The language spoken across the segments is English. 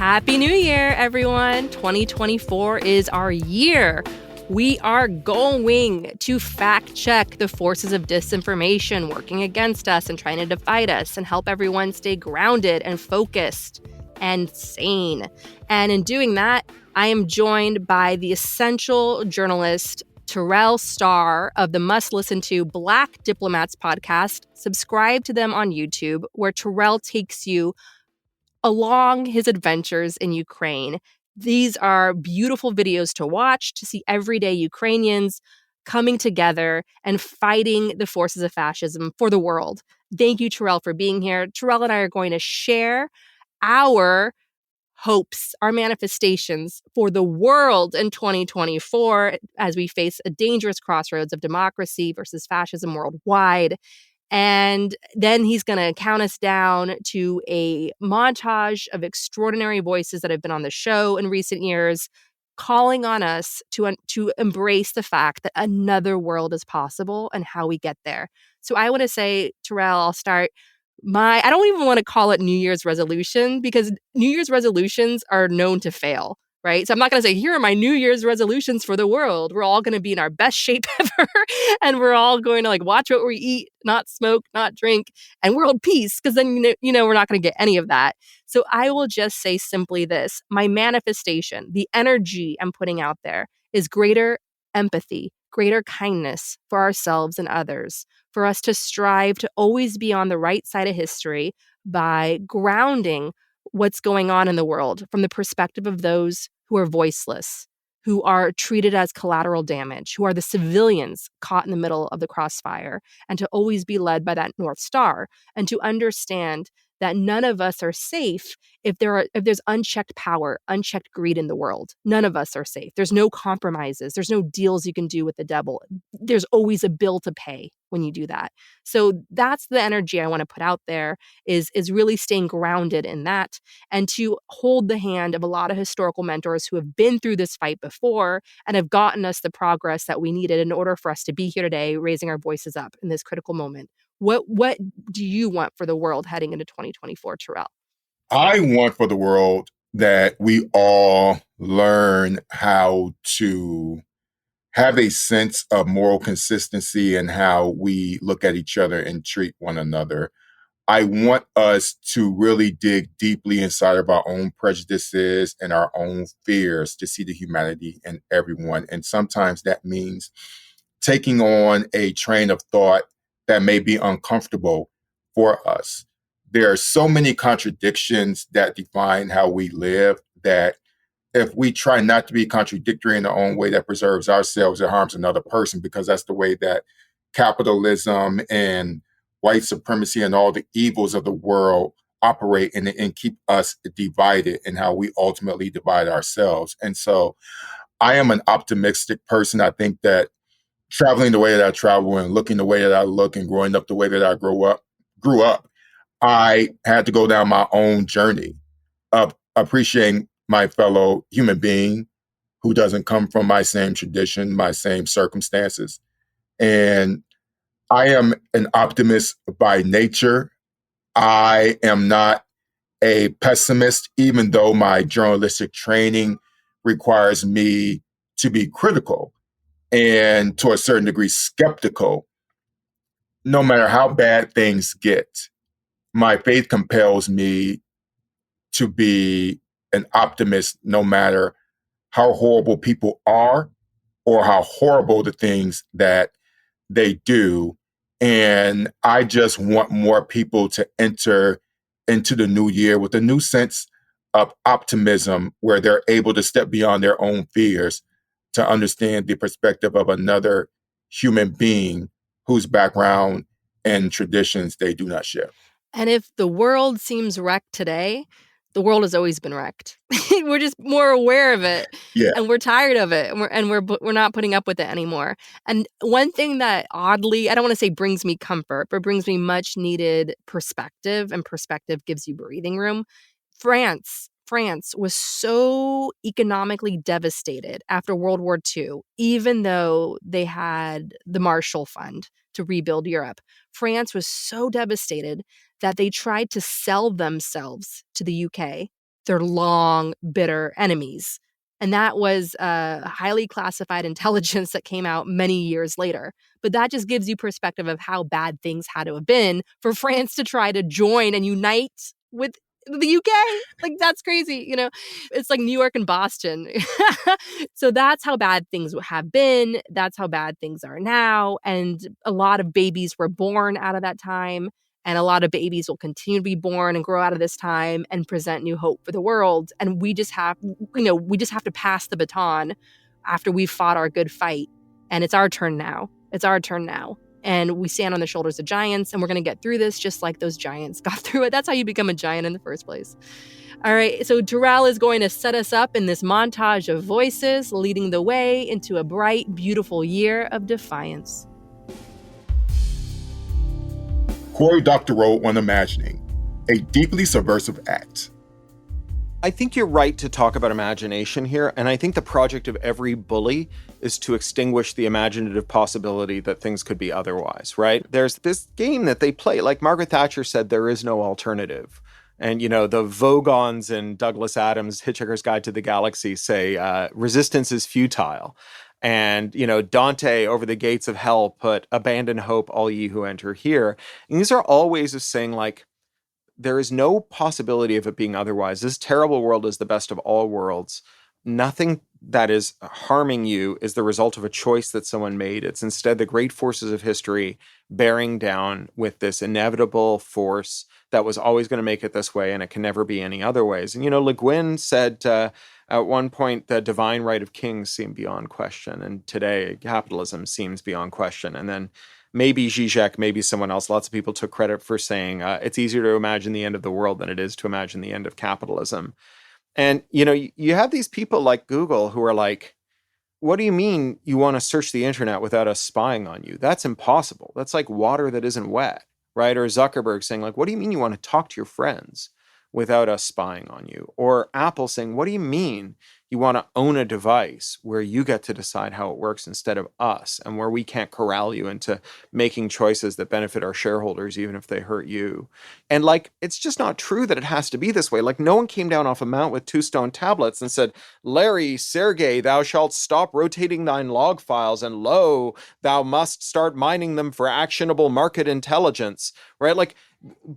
Happy New Year, everyone. 2024 is our year. We are going to fact check the forces of disinformation working against us and trying to divide us and help everyone stay grounded and focused and sane. And in doing that, I am joined by the essential journalist, Terrell Starr of the must-listen-to Black Diplomats podcast. Subscribe to them on YouTube, where Terrell takes you along his adventures in Ukraine. These are beautiful videos to watch, to see everyday Ukrainians coming together and fighting the forces of fascism for the world. Thank you, Terrell, for being here. Terrell and I are going to share our hopes, our manifestations for the world in 2024 as we face a dangerous crossroads of democracy versus fascism worldwide. And then he's going to count us down to a montage of extraordinary voices that have been on the show in recent years, calling on us to embrace the fact that another world is possible and how we get there. So I want to say, Terrell, I'll start. I don't even want to call it New Year's resolution, because New Year's resolutions are known to fail, right? So I'm not going to say, here are my New Year's resolutions for the world. We're all going to be in our best shape ever. And we're all going to watch what we eat, not smoke, not drink, and world peace. Because then, we're not going to get any of that. So I will just say simply this. My manifestation, the energy I'm putting out there, is greater empathy, greater kindness for ourselves and others, for us to strive to always be on the right side of history by grounding what's going on in the world from the perspective of those who are voiceless, who are treated as collateral damage, who are the civilians caught in the middle of the crossfire, and to always be led by that North Star, and to understand that none of us are safe if there's unchecked power, unchecked greed in the world. None of us are safe. There's no compromises. There's no deals you can do with the devil. There's always a bill to pay when you do that. So that's the energy I want to put out there, is really staying grounded in that, and to hold the hand of a lot of historical mentors who have been through this fight before and have gotten us the progress that we needed in order for us to be here today, raising our voices up in this critical moment. What do you want for the world heading into 2024, Terrell? I want for the world that we all learn how to have a sense of moral consistency in how we look at each other and treat one another. I want us to really dig deeply inside of our own prejudices and our own fears to see the humanity in everyone. And sometimes that means taking on a train of thought that may be uncomfortable for us. There are so many contradictions that define how we live that if we try not to be contradictory in our own way, that preserves ourselves, it harms another person, because that's the way that capitalism and white supremacy and all the evils of the world operate and keep us divided in how we ultimately divide ourselves. And so I am an optimistic person. I think that traveling the way that I travel and looking the way that I look and growing up the way that I grew up, I had to go down my own journey of appreciating my fellow human being who doesn't come from my same tradition, my same circumstances. And I am an optimist by nature. I am not a pessimist, even though my journalistic training requires me to be critical and to a certain degree skeptical. No matter how bad things get, my faith compels me to be an optimist, no matter how horrible people are or how horrible the things that they do. And I just want more people to enter into the new year with a new sense of optimism, where they're able to step beyond their own fears to understand the perspective of another human being whose background and traditions they do not share. And if the world seems wrecked today, the world has always been wrecked. We're just more aware of it, Yeah. and we're tired of it, and we're not putting up with it anymore. And one thing that oddly, I don't want to say brings me comfort, but brings me much needed perspective, and perspective gives you breathing room. France was so economically devastated after World War II, even though they had the Marshall Fund to rebuild Europe. France was so devastated that they tried to sell themselves to the UK their long, bitter enemies. And that was highly classified intelligence that came out many years later. But that just gives you perspective of how bad things had to have been for France to try to join and unite with the UK. Like, that's crazy, you know? It's like New York and Boston. So that's how bad things have been. That's how bad things are now. And a lot of babies were born out of that time. And a lot of babies will continue to be born and grow out of this time and present new hope for the world. And we just have, we just have to pass the baton after we've fought our good fight. And it's our turn now. It's our turn now. And we stand on the shoulders of giants, and we're going to get through this just like those giants got through it. That's how you become a giant in the first place. All right, so Terrell is going to set us up in this montage of voices, leading the way into a bright, beautiful year of defiance. Cory Doctorow on Imagining, a deeply subversive act. I think you're right to talk about imagination here, and I think the project of every bully is to extinguish the imaginative possibility that things could be otherwise, right? There's this game that they play, like Margaret Thatcher said, there is no alternative. And, the Vogons in Douglas Adams' Hitchhiker's Guide to the Galaxy say, resistance is futile. And, Dante over the gates of hell put, abandon hope, all ye who enter here. And these are all ways of saying, like, there is no possibility of it being otherwise. This terrible world is the best of all worlds. Nothing that is harming you is the result of a choice that someone made. It's instead the great forces of history bearing down with this inevitable force that was always going to make it this way, and it can never be any other ways. And, Le Guin said at one point, the divine right of kings seemed beyond question. And today, capitalism seems beyond question. And then maybe Zizek, maybe someone else, lots of people took credit for saying it's easier to imagine the end of the world than it is to imagine the end of capitalism. And, you have these people like Google who are like, what do you mean you want to search the internet without us spying on you? That's impossible. That's like water that isn't wet, right? Or Zuckerberg saying, like, what do you mean you want to talk to your friends without us spying on you? Or Apple saying, what do you mean you want to own a device where you get to decide how it works instead of us, and where we can't corral you into making choices that benefit our shareholders, even if they hurt you? And like, it's just not true that it has to be this way. Like, no one came down off a mount with 2 stone tablets and said, Larry, Sergey, thou shalt stop rotating thine log files, and lo, thou must start mining them for actionable market intelligence, right? Like,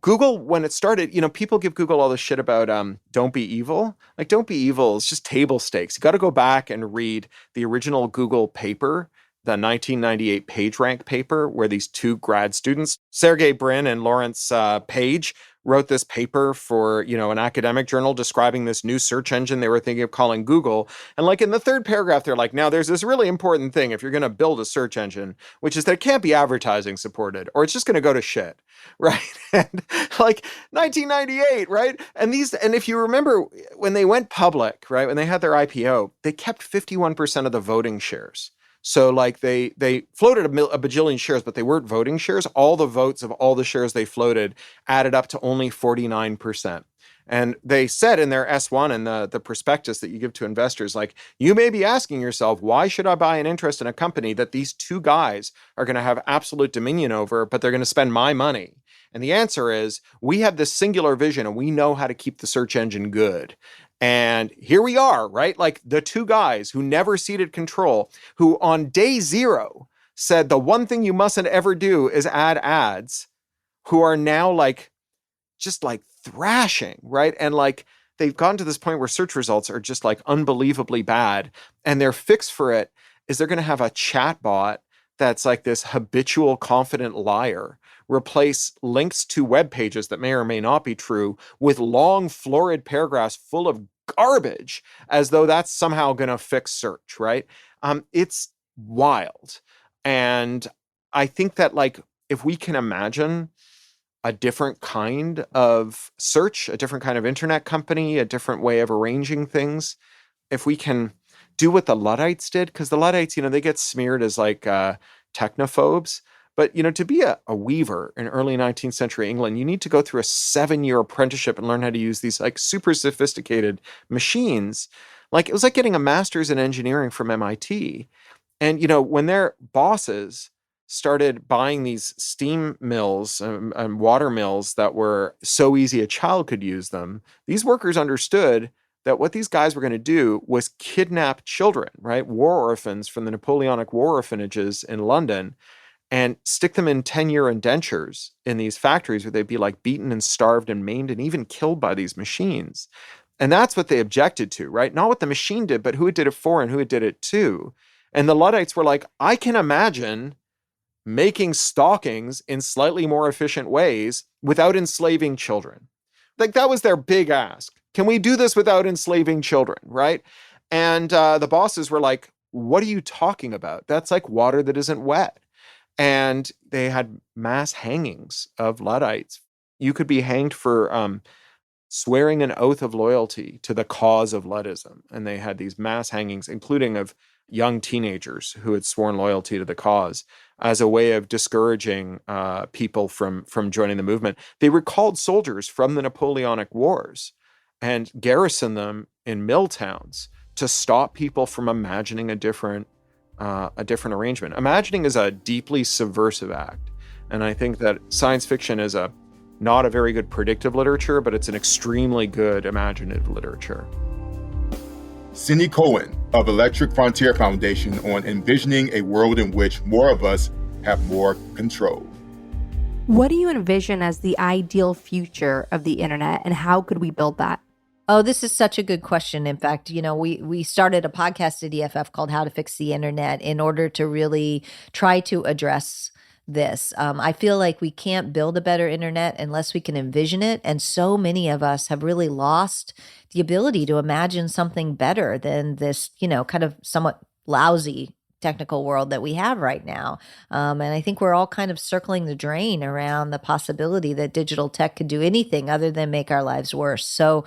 Google, when it started, people give Google all this shit about don't be evil. Like, don't be evil. It's just table stakes. You got to go back and read the original Google paper, the 1998 PageRank paper, where these 2 grad students, Sergey Brin and Lawrence Page, wrote this paper for, an academic journal describing this new search engine they were thinking of calling Google. And like in the 3rd paragraph, they're like, now there's this really important thing if you're going to build a search engine, which is that it can't be advertising supported, or it's just going to go to shit. Right. And like 1998, right? And if you remember when they went public, right, when they had their IPO, they kept 51% of the voting shares. So like they floated a bajillion shares, but they weren't voting shares. All the votes of all the shares they floated added up to only 49%. And they said in their S1 and the prospectus that you give to investors, like, you may be asking yourself, why should I buy an interest in a company that these 2 guys are going to have absolute dominion over, but they're going to spend my money? And the answer is, we have this singular vision and we know how to keep the search engine good. And here we are, right? Like the 2 guys who never ceded control, who on day 0 said the one thing you mustn't ever do is add ads, who are now like, just like thrashing, right? And like, they've gotten to this point where search results are just like unbelievably bad. And their fix for it is they're going to have a chat bot that's like this habitual confident liar, replace links to web pages that may or may not be true with long florid paragraphs full of garbage, as though that's somehow going to fix search, right? It's wild. And I think that like, if we can imagine a different kind of search, a different kind of internet company, a different way of arranging things, if we can do what the Luddites did, because the Luddites, they get smeared as like technophobes. But, to be a weaver in early 19th century England, you need to go through a 7-year apprenticeship and learn how to use these like super sophisticated machines. Like, it was like getting a master's in engineering from MIT. And, when their bosses started buying these steam mills and water mills that were so easy a child could use them, these workers understood that what these guys were going to do was kidnap children, right? War orphans from the Napoleonic war orphanages in London, and stick them in 10-year indentures in these factories where they'd be like beaten and starved and maimed and even killed by these machines. And that's what they objected to, right? Not what the machine did, but who it did it for and who it did it to. And the Luddites were like, I can imagine making stockings in slightly more efficient ways without enslaving children. Like, that was their big ask. Can we do this without enslaving children, right? And the bosses were like, what are you talking about? That's like water that isn't wet. And they had mass hangings of Luddites. You could be hanged for swearing an oath of loyalty to the cause of Luddism. And they had these mass hangings, including of young teenagers who had sworn loyalty to the cause, as a way of discouraging people from joining the movement. They recalled soldiers from the Napoleonic Wars and garrisoned them in mill towns to stop people from imagining a different arrangement. Imagining is a deeply subversive act. And I think that science fiction is not a very good predictive literature, but it's an extremely good imaginative literature. Cindy Cohen of Electric Frontier Foundation on envisioning a world in which more of us have more control. What do you envision as the ideal future of the internet, and how could we build that? Oh, this is such a good question. In fact, we started a podcast at EFF called How to Fix the Internet in order to really try to address this. I feel like we can't build a better internet unless we can envision it. And so many of us have really lost the ability to imagine something better than this, kind of somewhat lousy technical world that we have right now. And I think we're all kind of circling the drain around the possibility that digital tech could do anything other than make our lives worse. So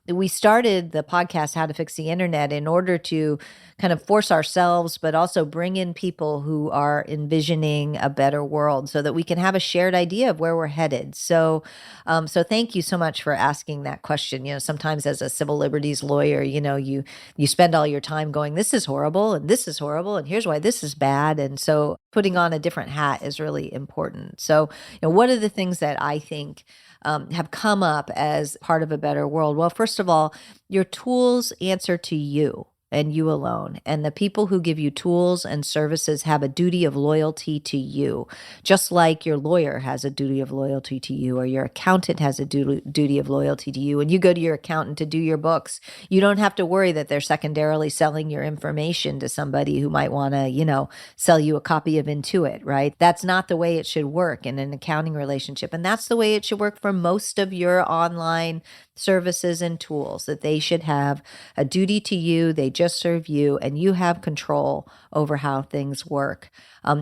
we started the podcast, How to Fix the Internet, in order to kind of force ourselves, but also bring in people who are envisioning a better world so that we can have a shared idea of where we're headed. So thank you so much for asking that question. Sometimes as a civil liberties lawyer, you spend all your time going, this is horrible, and this is horrible, and here's why this is bad. And so putting on a different hat is really important. So, what are the things that I think have come up as part of a better world? Well, first of all, your tools answer to you and you alone. And the people who give you tools and services have a duty of loyalty to you, just like your lawyer has a duty of loyalty to you, or your accountant has a duty of loyalty to you. When you go to your accountant to do your books, you don't have to worry that they're secondarily selling your information to somebody who might want to, sell you a copy of Intuit, right? That's not the way it should work in an accounting relationship. And that's the way it should work for most of your online services and tools, that they should have a duty to you. They just serve you, and you have control over how things work.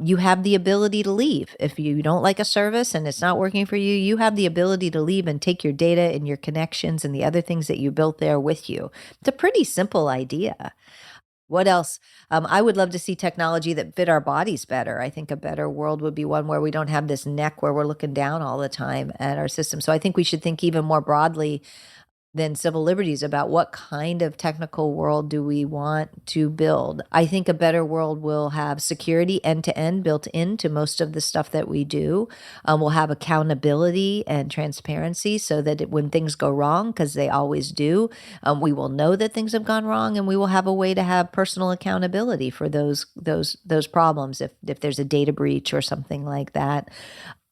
You have the ability to leave. If you don't like a service and it's not working for you, you have the ability to leave and take your data and your connections and the other things that you built there with you. It's a pretty simple idea. What else? I would love to see technology that fit our bodies better. I think a better world would be one where we don't have this neck where we're looking down all the time at our system. So I think we should think even more broadly than civil liberties about what kind of technical world do we want to build. I think a better world will have security end-to-end built into most of the stuff that we do. We'll have accountability and transparency so that when things go wrong, because they always do, we will know that things have gone wrong, and we will have a way to have personal accountability for those problems if there's a data breach or something like that.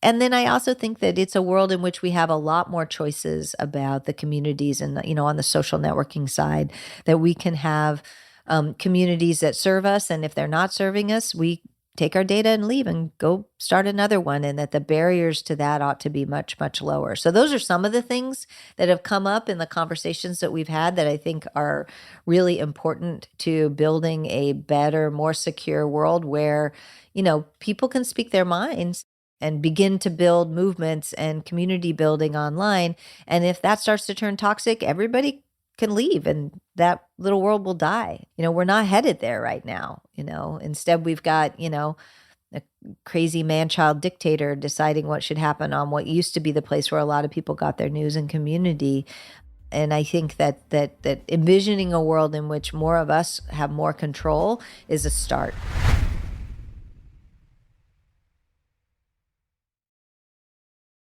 And then I also think that it's a world in which we have a lot more choices about the communities and, on the social networking side, that we can have communities that serve us. And if they're not serving us, we take our data and leave and go start another one, and that the barriers to that ought to be much, much lower. So those are some of the things that have come up in the conversations that we've had that I think are really important to building a better, more secure world where, people can speak their minds and begin to build movements and community building online. And if that starts to turn toxic, everybody can leave and that little world will die. We're not headed there right now. Instead we've got, a crazy man-child dictator deciding what should happen on what used to be the place where a lot of people got their news and community. And I think that envisioning a world in which more of us have more control is a start.